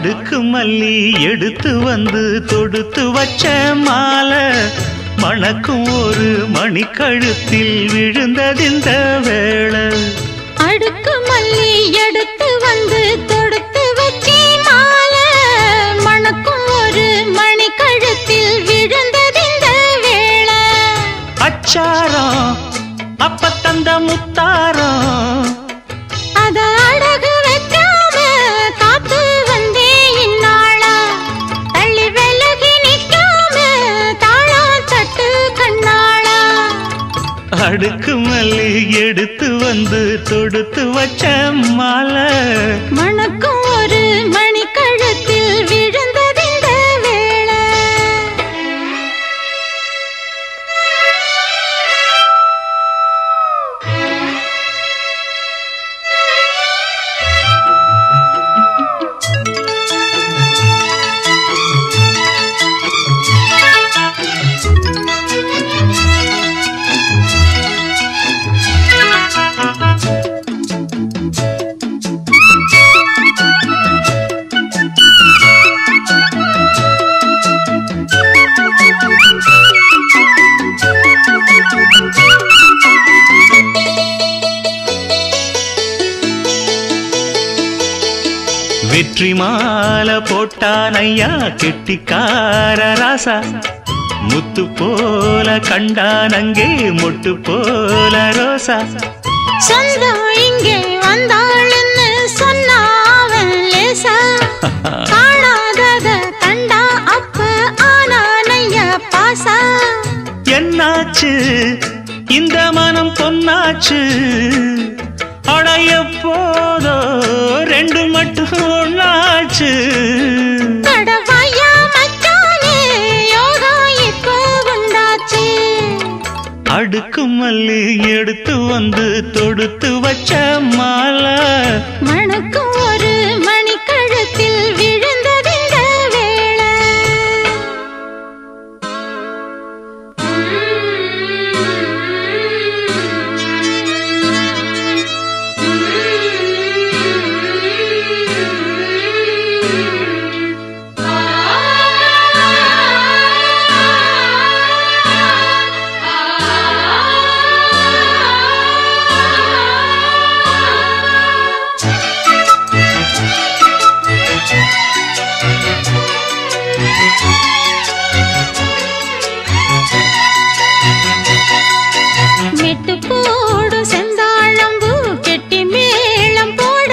அடுக்கு மல்லி எடுத்து வந்து தொடுத்து வச்ச மாலை மணக்கும் ஒரு மணிக்கழுத்தில் விழுந்ததிந்த வேளை. அடுக்கு மல்லி எடுத்து வந்து தொடுத்து வச்ச மாலை மணக்கும் ஒரு மணிக்கழுத்தில் விழுந்ததிந்த வேளை. அச்சாரம் அப்ப தந்த முத்தாரம் அத அடகு வைக்காம காத்து வந்தே இந்நாளா. தள்ளி விலகி நிற்காம தாளம் தட்டு கண்ணாளா. அடுக்கு மல்லி எடுத்து வந்து தொடுத்து வச்ச மாலை மணக்கும் ஒரு மணிக்கழுத்தில் விழுந்ததிந்த வேளை. வெற்றி மாலை போட்டான் ஐயா கெட்டிக்கார ராசா. முத்து போல கண்டான் அங்கே மொட்டு போல ரோசா. சொந்தம் இங்கே வந்தாள்னு சொன்னாவன் லேசா. காணாதத கண்டா அப்ப ஆனானையா பாசா. என்னாச்சு இந்த மனம் பொன்னாச்சு அடைய போதோ ரெண்டு மட்டும் ஒன்னாச்சு. கடவாயா மச்சானே யோகா இப்போ உண்டாச்சு. அடுக்கு மல்லி எடுத்து வந்து தொடுத்து வச்ச மாலை மணக்கும் ஒரு மணிக்கழுத்தில் விழுந்ததிந்த வேளை. மெட்டு போடு செந்தாழம்பூ கெட்டி மேளம் போட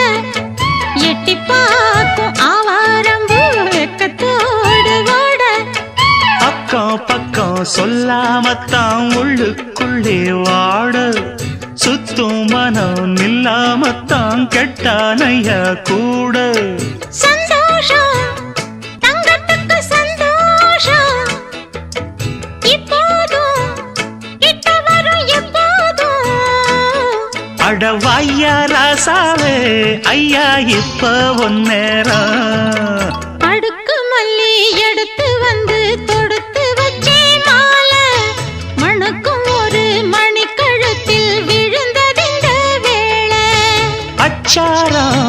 எட்டி பார்க்கும் ஆவாரம்பூ வெக்கத்தோடு ஓட. அக்கம் பக்கம் சொல்லாமத்தான் உள்ளுக்குள்ளே வாட சுத்தும் மனம் நில்லாமத்தான் கெட்டானையா கூட. சந்தோஷம் தங்கத்துக்கு சந்தோஷம் இப்போதும் கிட்ட வரும் எப்போதும். அடவாய்யா ராசாவே ஐயா இப்ப ஒன்னேரம். அடுக்கு மல்லி எடுத்து வந்து தொடுத்து வச்சே மாலை மணக்கும் ஒரு மணிக்கழுத்தில் விழுந்ததிந்த வேளை. அச்சாரம்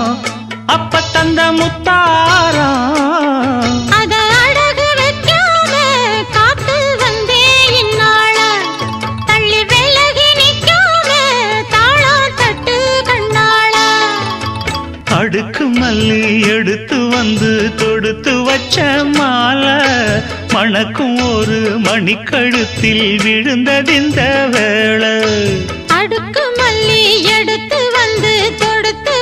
அப்ப தந்த முத்தாரம் அத அடகு வைக்காம காத்து வந்தே இந்நாளா. தள்ளி விலகி நிற்காம தாளம் தட்டு கண்ணாளா. அடுக்கு மல்லி எடுத்து வந்து தொடுத்து வச்ச மாலை மணக்கும் ஒரு மணிக்கழுத்தில் விழுந்ததிந்த வேளை. அடுக்கு மல்லி எடுத்து வந்து தொடுத்து